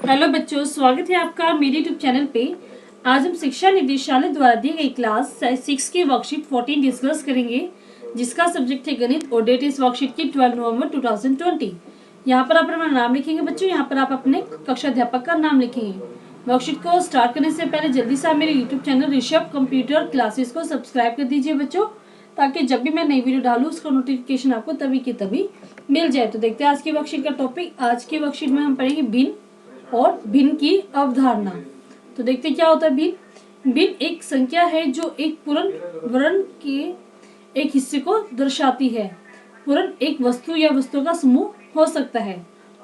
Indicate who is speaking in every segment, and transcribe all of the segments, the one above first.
Speaker 1: Hello बच्चों, स्वागत है आपका मेरे यूट्यूब चैनल पे। आज हम शिक्षा निदेशालय द्वारा दी गई क्लास 6 की वर्कशीट 14 डिस्कस करेंगे, जिसका सब्जेक्ट है गणित और डेट इस वर्कशीट की 12 नवंबर 2020। यहाँ पर आप अपना नाम लिखेंगे बच्चों। यहाँ पर आप अपने कक्षा अध्यापक का नाम लिखेंगे। वर्कशीट को स्टार्ट करने से पहले जल्दी से आप मेरे YouTube channel Rishabh computer classes को सब्सक्राइब कर दीजिए बच्चों, ताकि जब भी मैं नई वीडियो डालूँ उसका नोटिफिकेशन आपको तभी की तभी मिल जाए। तो देखते हैं आज की वर्कशीट का टॉपिक। आज की वर्कशीट में हम पढ़ेंगे भिन्न और भिन्न की अवधारणा। तो देखते क्या होता है भिन्न। भिन्न एक संख्या है जो एक पूर्ण वर्ण के एक हिस्से को दर्शाती है। पूर्ण एक वस्तु या वस्तुओं का समूह हो सकता है।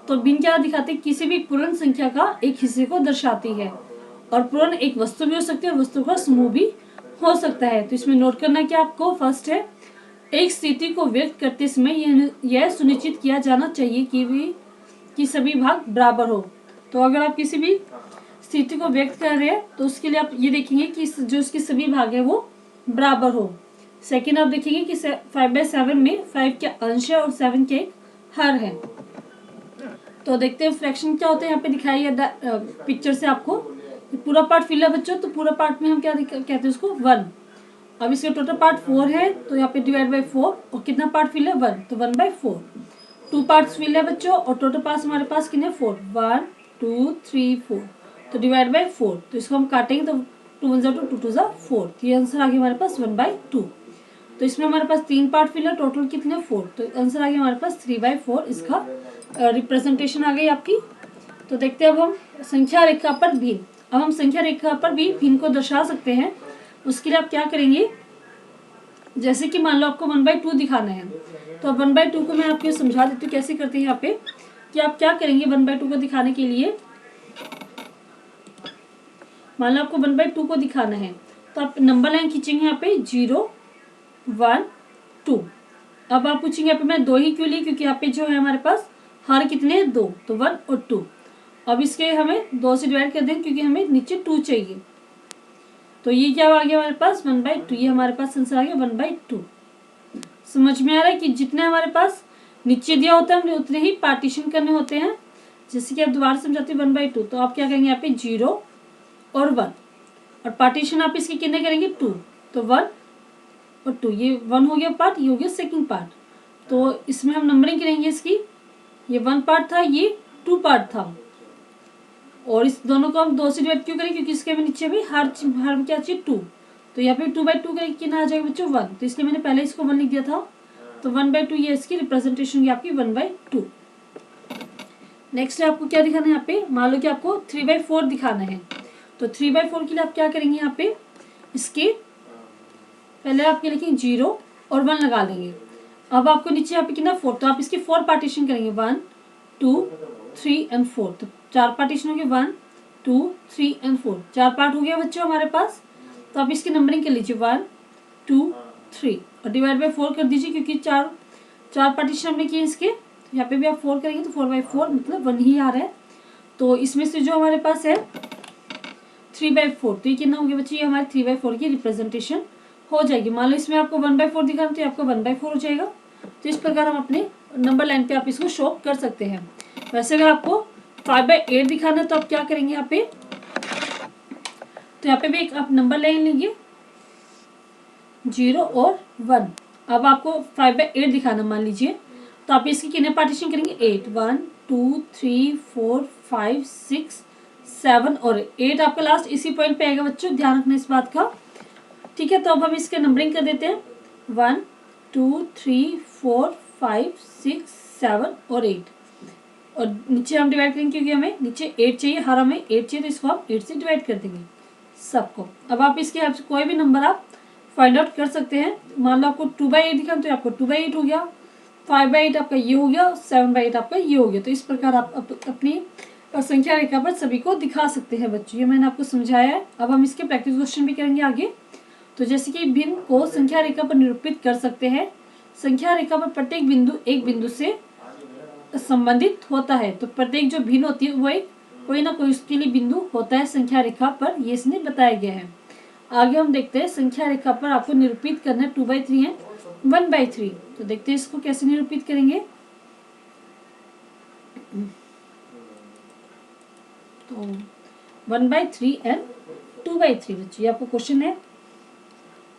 Speaker 1: तो भिन्न क्या दिखाते हैं? किसी भी पूर्ण संख्या का एक हिस्से को दर्शाती है। और पूर्ण एक वस्तु भी हो सकती है और वस्तु का समूह भी हो सकता है। तो इसमें नोट करना क्या आपको, फर्स्ट है एक स्थिति को व्यक्त करते समय यह सुनिश्चित किया जाना चाहिए कि सभी भाग बराबर हो। तो अगर आप किसी भी स्थिति को व्यक्त कर रहे हैं तो उसके लिए आप ये देखेंगे कि जो उसके सभी भाग है वो बराबर हो। सेकंड आप देखेंगे कि 5/7 में 5 के अंश है और 7 के एक हर है। तो देखते हैं फ्रैक्शन क्या होता है। यहाँ पे दिखाई पिक्चर से आपको पूरा पार्ट फिल है बच्चों। तो पूरा पार्ट में हम क्या कहते हैं उसको 1। अब इसका टोटल पार्ट 4 है तो यहाँ पे डिवाइड बाई 4 और कितना पार्ट फिल है 1, तो 1/4। 2 पार्ट्स फिल है बच्चों और टोटल पार्ट्स हमारे पास कितने 4, 1 2 3 4, तो डिवाइड बाई 4। तो इसको हम काटेंगे तो 2 1 2 2 2 4, तो ये आंसर आ गया हमारे पास 1/2। तो इसमें हमारे पास 3 पार्ट फिल है, टोटल कितने 4, तो आंसर आ गया हमारे पास 3/4। इसका रिप्रेजेंटेशन आ गई आपकी। तो देखते हैं अब हम संख्या रेखा पर भिन्न। अब हम संख्या रेखा पर भी भिन्न को दर्शा सकते हैं। उसके लिए आप क्या करेंगे, जैसे कि मान लो आपको 1/2 दिखाना है, तो 1/2 को मैं आपको समझा देती हूँ कैसे करते हैं यहाँ पे। कि आप क्या करेंगे 1/2 को दिखाने के लिए, मान लो आपको 1/2 को दिखाना है तो आप नंबर लाइन खींचेंगे यहाँ पे 0 1 2। अब आप पूछेंगे यहाँ पे मैं 2 ही क्यों ली, क्योंकि यहाँ पे जो है हमारे पास हर कितने 2, तो 1 और 2। अब इसके हमें 2 से डिवाइड कर दें क्योंकि हमें नीचे 2 चाहिए। तो ये क्या आ गया हमारे पास 1/2। ये हमारे पास आंसर आ गया 1/2। समझ में आ रहा है कि जितने हमारे पास नीचे दिया होता है हमने उतने ही पार्टीशन करने होते हैं। जैसे कि आप दोबारा समझाते हैं 1/2, तो आप क्या करेंगे यहाँ पे 0 और 1, और पार्टीशन आप इसके कितने करेंगे 2, तो 1 और 2, ये 1 हो गया पार्ट, ये हो गया सेकंड पार्ट। तो इसमें हम नंबरिंग करेंगे इसकी, ये 1 पार्ट था, ये 2 पार्ट था, और इस दोनों को हम 2 से डिवाइड क्यों करें, क्योंकि इसके भी नीचे भी हर क्या चाहिए 2। तो यहाँ पे 2/2 करेंगे कितना आ जाएगा बच्चों 1, तो इसलिए मैंने पहले इसको 1 लिख दिया था। तो 1/2 ये इसकी रिप्रेजेंटेशन होगी आपकी 1/2। नेक्स्ट है आपको क्या दिखाना है यहाँ पे, मान लो कि आपको 3/4 दिखाना है। तो 3/4 के लिए आप क्या करेंगे यहाँ पे, इसके पहले आपके लिखेंगे 0 और 1 लगा लेंगे। अब आपको नीचे यहाँ पे कितना 4, तो आप इसके 4 पार्टीशन करेंगे 1 2 3 एंड 4। तो 4 पार्टीशन हो गए 1 2 3 एंड 4, 4 पार्ट हो गया बच्चों हमारे पास। तो आप इसकी नंबरिंग कर लीजिए 1 2 3 और डिवाइड बाई 4 कर दीजिए, क्योंकि चार पार्टीशन हमने किए इसके। यहाँ पे भी आप 4 करेंगे तो 4/4 मतलब 1 ही आ रहा है। तो इसमें से जो हमारे पास है 3/4, तो ये कितना हो गया बच्चे, ये हमारे 3/4 की रिप्रेजेंटेशन हो जाएगी। मान लो इसमें आपको 1/4 दिखाना तो आपको 1/4 हो जाएगा। तो इस प्रकार हम अपने नंबर लाइन पे आप इसको शो कर सकते हैं। वैसे अगर आपको 5/8 दिखाना है तो आप क्या करेंगे यहाँ पे, तो यहाँ पे भी एक आप नंबर लाइन लेंगे 0 और 1। अब आपको 5/8 दिखाना मान लीजिए, तो आप इसकी कितने पार्टीशन करेंगे 8, 1 2 3 4 5 6 7 और 8 आपका लास्ट इसी पॉइंट पे आएगा बच्चों, ध्यान रखना इस बात का। ठीक है, तो अब हम इसके नंबरिंग कर देते हैं 1 2 3 4 5 6 7 और 8, और नीचे हम डिवाइड करेंगे क्योंकि हमें नीचे 8 चाहिए, हर हमें 8 चाहिए, तो इसको हम 8 से डिवाइड कर देंगे सबको। अब आप इसके आपसे कोई भी नंबर आप फाइंड आउट कर सकते हैं। मान लो आपको 2/8 दिखा तो आपको 2/8 हो गया, 5/8 आपका ये हो गया, 7/8 आपका ये हो गया। तो इस प्रकार आप अपनी संख्या रेखा पर सभी को दिखा सकते हैं बच्चों। ये मैंने आपको समझाया है। अब हम इसके प्रैक्टिस क्वेश्चन भी करेंगे आगे। तो जैसे कि भिन्न को संख्या रेखा पर निरूपित कर सकते हैं। संख्या रेखा पर प्रत्येक बिंदु एक बिंदु से संबंधित होता है। तो प्रत्येक जो भिन्न होती है वो एक कोई ना कोई उसके लिए बिंदु होता है संख्या रेखा पर, ये इसने बताया गया है। आगे हम देखते हैं संख्या रेखा पर आपको निरूपित करना है 2/3 है 1/3। तो देखते हैं इसको कैसे निरूपित करेंगे। तो 1/3 एंड 2/3 बच्चों, ये आपका क्वेश्चन है।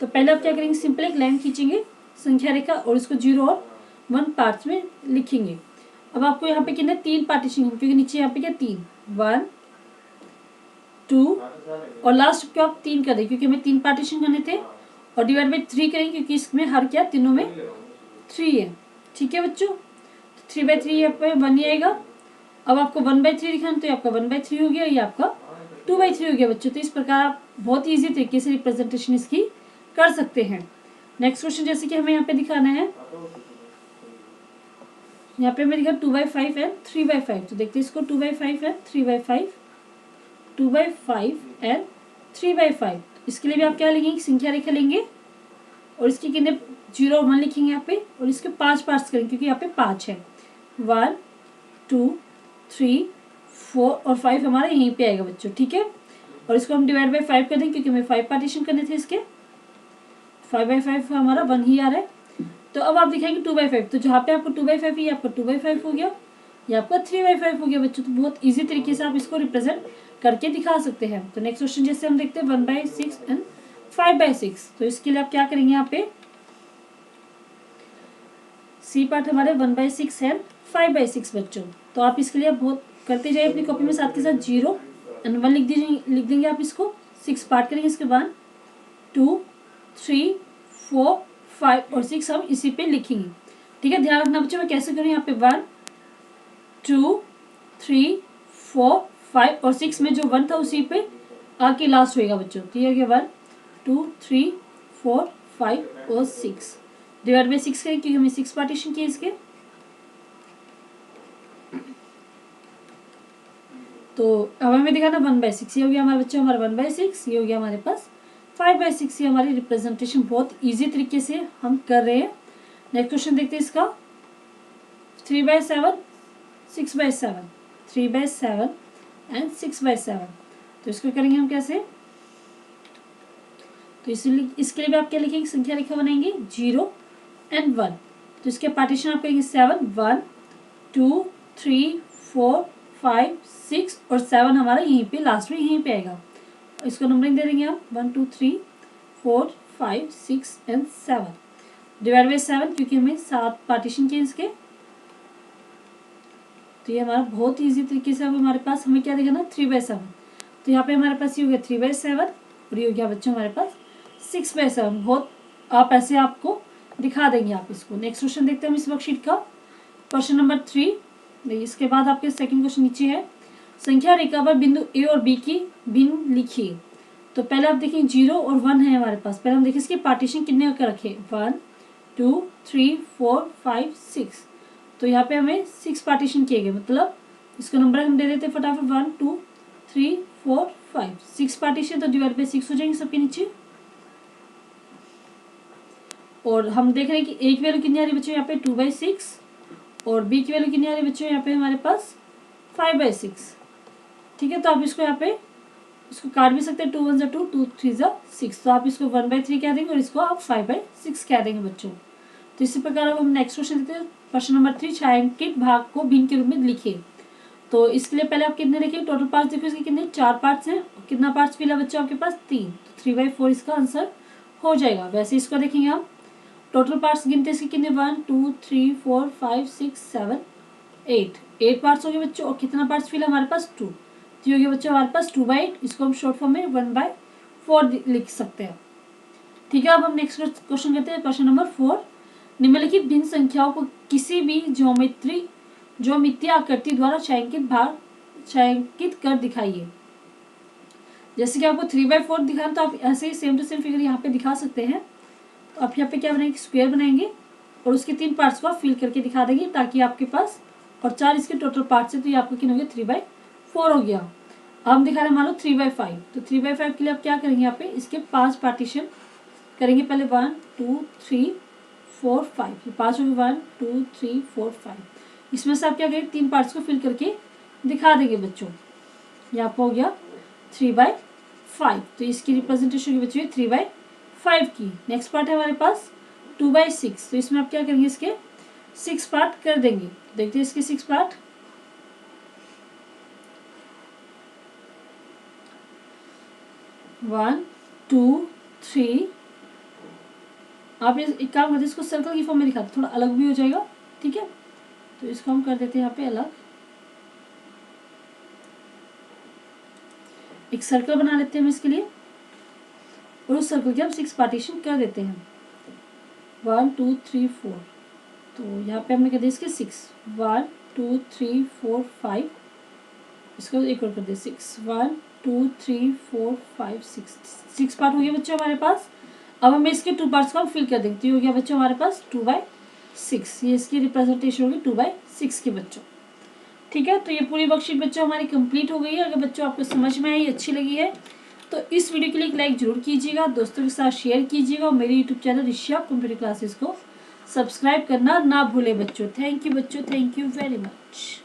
Speaker 1: तो पहले आप क्या करेंगे, सिंपल एक लाइन खींचेंगे संख्या रेखा और इसको 0 और 1 पार्ट्स में लिखेंगे। अब आपको यहाँ पे कितने 3 पार्टीशन, क्योंकि नीचे यहाँ पे क्या 3, 1 2 और लास्ट को आप 3 कर दें क्योंकि हमें 3 पार्टीशन करने थे, और डिवाइड बाई 3 करेंगे क्योंकि इसमें हर क्या तीनों में 3 है। ठीक है बच्चों, 3/3 यहाँ पे 1 ही आएगा। अब आपको 1/3 लिखना है तो आपका 1/3 हो गया, ये आपका 2/3 हो गया बच्चों। तो इस प्रकार आप बहुत ईजी तरीके से रिप्रेजेंटेशन इसकी कर सकते हैं। नेक्स्ट क्वेश्चन जैसे कि हमें यहाँ पे दिखाना है, यहाँ पे हमें दिखा 2/5 एंड 3/5। तो देखते हैं इसको 2/5 एंड 3/5, 2/5 एंड 3/5। इसके लिए भी आप क्या लिखेंगे, संख्या रेखा लेंगे और इसके कितने 0 और 1 लिखेंगे यहाँ पे, और इसके 5 पार्ट्स करेंगे क्योंकि यहाँ पे 5 है। 1 2 3 4 और 5 हमारा यहीं पे आएगा बच्चों। ठीक है, और इसको हम डिवाइड बाई 5 कर देंगे क्योंकि हमें 5 पार्टीशन करने थे इसके। 5/5 हमारा 1 ही आ रहा है। तो अब आप दिखाएंगे 2/5, तो जहाँ पे आपको 2/5 ये आपका 2/5 हो गया, ये आपका 3/5 हो गया बच्चों। तो बहुत इजी तरीके से आप इसको रिप्रेजेंट करके दिखा सकते हैं। तो नेक्स्ट क्वेश्चन जैसे हम देखते हैं 1/6 एंड 5/6। तो इसके लिए आप क्या करेंगे, यहाँ पे सी पार्ट हमारे 1/6 एंड 5/6 बच्चों। तो आप इसके लिए बहुत करते जाइए अपनी कॉपी में, साथ के साथ 0 एंड 1 लिख देंगे आप इसको। 6 पार्ट करेंगे इसके बाद 2 3 4 5 और 6 हम इसी पे लिखेंगे। ठीक है, ध्यान रखना बच्चों मैं कैसे करूँ, यहाँ पे 1 2 3 4 5 और 6 में जो 1 था उसी पे आके लास्ट होएगा बच्चों। तो ये हो गया 1 2 3 4 5 और 6 डिवाइड बाई 6 करें क्योंकि हमें 6 पार्टीशन किए इसके। तो अब हमें दिखाना 1/6, ये हो गया हमारे बच्चों हमारा 1/6, ये हो गया हमारे पास 5/6। ये हमारी रिप्रेजेंटेशन बहुत इजी तरीके से हम कर रहे हैं। नेक्स्ट क्वेश्चन देखते हैं इसका 3/7 6/7, 3/7 एंड 6/7। तो इसको करेंगे हम कैसे, तो इसलिए इसके लिए भी आप क्या लिखेंगे, संख्या रेखा बनाएंगे 0 एंड 1। तो इसके पार्टीशन आप करेंगे 7 1 2 3 4 5 6 और 7 हमारा यहीं पे लास्ट में यहीं पे आएगा। इसको नंबरिंग दे देंगे आप 1 2 3 4 5 6 एंड 7 डिवाइड बाई 7 क्योंकि हमें 7 पार्टीशन किए इसके। तो ये हमारा बहुत इजी तरीके से अब हमारे पास हमें क्या देखना 3/7। तो यहाँ पे हमारे पास ये हो गया 3/7 और ये हो गया बच्चों हमारे पास 6/7। बहुत आप ऐसे आपको दिखा देंगे आप इसको। नेक्स्ट क्वेश्चन देखते हैं हम इस वर्कशीट का, क्वेश्चन नंबर 3। इसके बाद आपके सेकंड क्वेश्चन नीचे है, संख्या रेखा पर बिंदु ए और बी की भिन्न लिखिए। तो पहले आप देखिए 0 और 1 है हमारे पास। पहले हम देखिए इसके पार्टीशन कितने कर रखे 1 2 3 4 5 6। तो यहाँ पे हमें 6 पार्टीशन किए गए, मतलब इसको नंबर हम दे देते हैं फटाफट 1 2 3 4 5 6 पार्टीशन। तो डिवाइड बाई 6 हो जाएंगे सबके नीचे। और हम देख रहे हैं कि ए की वैल्यू कितनी आ रही है बच्चों यहाँ पे 2/6 और बी की वैल्यू कितनी आ रही है बच्चों यहाँ पे हमारे पास 5/6। ठीक है, तो आप इसको यहाँ पे इसको काट भी सकते हैं 2 1 2 2 3 6। तो आप इसको 1/3 कह देंगे और इसको आप 5/6 कह देंगे बच्चों। तो इसी प्रकार अब हम नेक्स्ट क्वेश्चन देखते हैं, प्रश्न नंबर 3, छायांकित भाग को भिन्न के रूप में लिखिए। तो इसके लिए पहले आप कितने देखिए, टोटल पार्ट्स देखिए इसके कितने 4 पार्ट्स हैं। कितना पार्ट्स फिल है बच्चों आपके पास 3, तो 3/4 इसका आंसर हो जाएगा। वैसे इसको देखेंगे आप टोटल पार्ट्स गिनते इसके कितने 1 2 3 4 5 6 7 8 पार्ट्स हो गए बच्चों। और कितना पार्ट्स फिल है हमारे पास 2, तो ये हो गया बच्चों हमारे पास 2/8। इसको हम शॉर्ट फॉर्म में 1/4 लिख सकते हैं। ठीक है, अब हम नेक्स्ट क्वेश्चन करते हैं, प्रश्न नंबर 4, निम्नलिखित भिन्न संख्याओं को किसी भी ज्योमितीय आकृति द्वारा छायांकित कर दिखाइए। जैसे कि आपको 3/4 दिखाना तो आप ऐसे ही सेम टू सेम फिगर यहाँ पे दिखा सकते हैं। तो आप यहाँ पे क्या बनाएंगे, स्क्वायर बनाएंगे और उसके 3 पार्ट्स को आप फिल करके दिखा देंगे ताकि आपके पास, और 4 इसके टोटल पार्ट्स है तो ये आपको कितना हो गया 3/4 हो गया। अब हम दिखा रहे हैं मान लो 3/5। तो 3/5 के लिए आप क्या करेंगे, यहाँ पे इसके 5 पार्टीशन करेंगे। पहले 1 2 3 4 5, 5 हो गए 1 2 3 4 5। इसमें से आप क्या करेंगे 3 पार्ट्स को फिल करके दिखा देंगे बच्चों। ये आपका हो गया 3/5। तो इसकी रिप्रेजेंटेशन होगी बच्चों 3/5 की। नेक्स्ट पार्ट है हमारे पास 2/6। तो इसमें आप क्या करेंगे, इसके 6 पार्ट कर देंगे। देखते हैं इसके 6 पार्ट। 1 2 3। आप एक काम करते, इसको सर्कल की फॉर्म में दिखाते, थोड़ा अलग भी हो जाएगा, ठीक है। तो इसको हम कर देते हैं यहाँ पे अलग, एक सर्कल बना लेते हैं हम इसके लिए, और उस सर्कल के हम 6 पार्टीशन कर देते हैं, 1 2 3 4। तो यहाँ पे हमने कर दिया इसके 6, 1 2 3 4 5। इसको एक और कर दे 6, 1 2 3 4 5 6 पार्ट हो गया बच्चों हमारे पास। अब हमें इसके 2 पार्ट्स को हम फिल कर देते हैं। हो गया बच्चों हमारे पास 2/6, ये इसकी रिप्रेजेंटेशन होगी 2/6 के बच्चों, ठीक है। तो ये पूरी वर्कशीट बच्चों हमारी कंप्लीट हो गई है। अगर बच्चों आपको समझ में आई, अच्छी लगी है, तो इस वीडियो के लिए एक लाइक जरूर कीजिएगा, दोस्तों के साथ शेयर कीजिएगा, और मेरे यूट्यूब चैनल ऋषिया कंप्यूटर क्लासेस को सब्सक्राइब करना ना भूले बच्चों। थैंक यू बच्चों, थैंक यू वेरी मच।